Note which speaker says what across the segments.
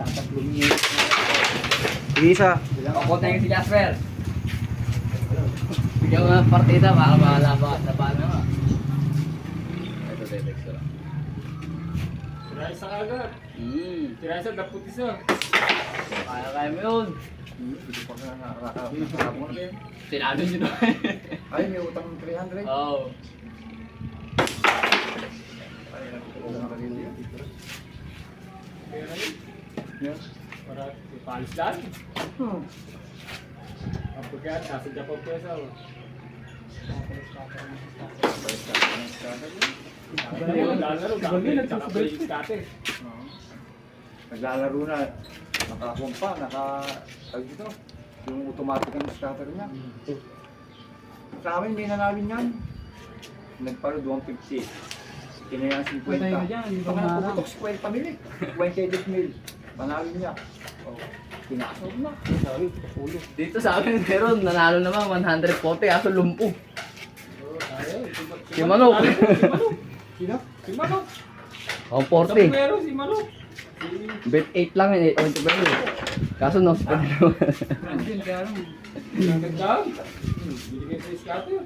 Speaker 1: Tatatlong niya. Sige, isa.
Speaker 2: Ako tayo si Jasper. Bigyan mo ng partida, baka bahala ba? Napano mo? Ito, tetext ko lang.
Speaker 3: Tiray sa agad. Tiray sa dapot isa.
Speaker 2: Kaya mo yun.
Speaker 1: Hindi pa nga nakakapon na rin.
Speaker 2: Sinado nyo na.
Speaker 1: Ay, may utang ng 300.
Speaker 2: Oo.
Speaker 3: Pera yun.
Speaker 1: Yan.
Speaker 3: Para ipalis lang. Ang pagkaan, nasa Japan po isa. Lalaro, dami. Tsaka balik kate.
Speaker 1: Naglalaro na. Nakakumpa, tawag dito. Yung automatic ang scatter niya. Sa amin, may nanawin yan. Nagparo 250. Kinayang 50.
Speaker 4: Patay mo dyan, hindi pa
Speaker 1: Pag
Speaker 4: maharap.
Speaker 1: napuputok 50 mil. 28 mil. Panawin niya. Pinasok na. Sabi, ulo.
Speaker 2: Dito sa amin meron, nanalo naman 140, aso lumpo. Si Manok.
Speaker 1: Sino?
Speaker 3: Si Manok.
Speaker 2: Oh,
Speaker 3: Sa
Speaker 2: 40.
Speaker 3: Puero, si Manok.
Speaker 2: Bet 8 lang yun, 8 ba yun? Kaso no, spend naman.
Speaker 4: Andun, kaya lang.
Speaker 3: Nagdaan. Binigay sa scatter.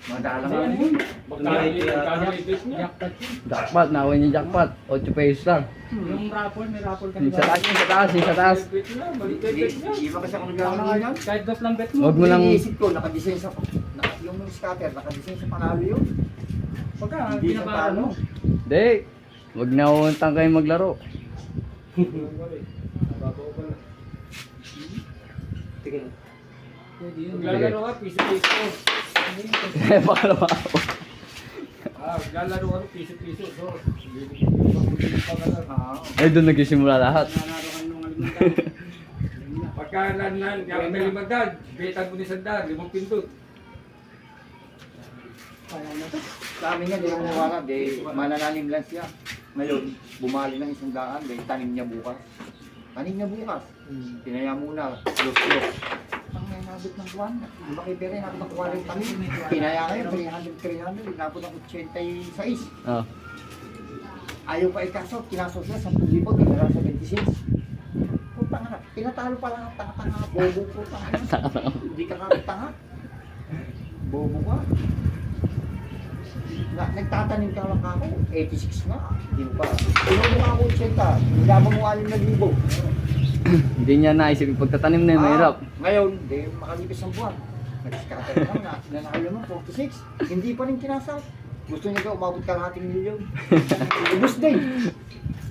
Speaker 1: Madalang
Speaker 3: Saan
Speaker 1: yan.
Speaker 3: yun? Magkakalitis niya.
Speaker 4: Jackpot yun.
Speaker 2: Jackpot, nawin yung jackpot. 8 pesos lang.
Speaker 4: Yung raffle, may raffle kasi.
Speaker 2: Sa taas yun, sa taas, yung sa taas.
Speaker 3: Bet niya, balik-bet niya.
Speaker 1: Iba kasi ako naglalaro yan.
Speaker 4: Kahit dos lang bet mo.
Speaker 2: Huwag mo lang,
Speaker 1: Iniisip ko, nakadesign sa... Yung scatter, nakadesign sa panalo yun.
Speaker 4: Pagka,
Speaker 1: Hindi sa
Speaker 4: binabaran mo.
Speaker 1: talo.
Speaker 2: hindi. Huwag na uuntang kayo maglaro.
Speaker 3: Nababaw pa na.
Speaker 1: Tingin.
Speaker 4: Pwede yun.
Speaker 3: Maglalaro ka, piso-piso.
Speaker 2: Pakalawa ako.
Speaker 3: Maglalaro ka, piso-piso. So, hindi pa ka lang.
Speaker 2: Ay, doon nagsisimula lahat.
Speaker 4: Nanalo ka nung alimantan.
Speaker 3: Pagka nan, may 500, betan mo ni Sandar, 5 pindot.
Speaker 4: Kaya na to.
Speaker 1: Sa amin nga, di ako nawala. Di, manananim lang siya. Ngayon, bumali ng 100, di, tanim niya bukas. Tanim niya bukas. Tinaya muna, los-los. Ang may nabot ng buwan. Di ba kay Pere, nabot ng 40 mil. Tinaya ngayon, 300, nabot ng 86.
Speaker 2: Oh.
Speaker 1: Ayaw pa ikaso, kinaso siya, 10,000, tinara sa 26. Puta nga, tinatalo pa lang ang tanga-tanga, bobo po tanga. Hindi ka tanga. Bobo ka. Nagtatanim ka lang ako, 86 na. Hindi mo pa. Tinulong mo ako 80, nilabang mo 6,000.
Speaker 2: Hindi niya naisip yung pagtatanim na yun, mahirap.
Speaker 1: Ngayon, di makalipis ang buwan. Nag-scatter lang na, nanalo mo, 46. Hindi pa rin kinasal. Gusto niya daw umabot ka ng 1,000,000. Ubus din.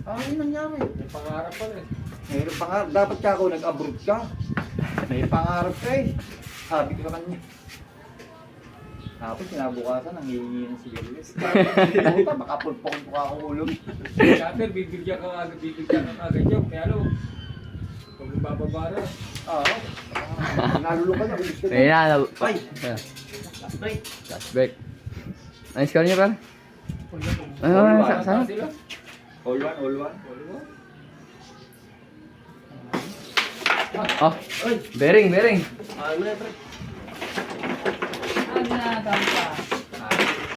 Speaker 1: Ano nangyari?
Speaker 3: May pangarap pa rin.
Speaker 1: Mayroon pangarap. Dapat ka ako nag-abroad ka. May pangarap ka eh. Sabi ko sa kanya. Tapos kinabukasan, ang hihingi ng sigarilyo. Puta, makapulpong ko ako ulo.
Speaker 3: Scatter, bibigyan ka agad yun. Kaya ano, pag bababara,
Speaker 1: Oo. Nalulong ka na. Ubus ka
Speaker 2: May
Speaker 1: na.
Speaker 2: na.
Speaker 1: Ay!
Speaker 2: Yeah.
Speaker 1: Break.
Speaker 2: Last break. Ang score niya, par? Ano,
Speaker 1: All
Speaker 2: saan?
Speaker 3: sila.
Speaker 1: All one, all one.
Speaker 2: Oh, bearing.
Speaker 1: Ano na, pre?
Speaker 4: Ano na, dami pa.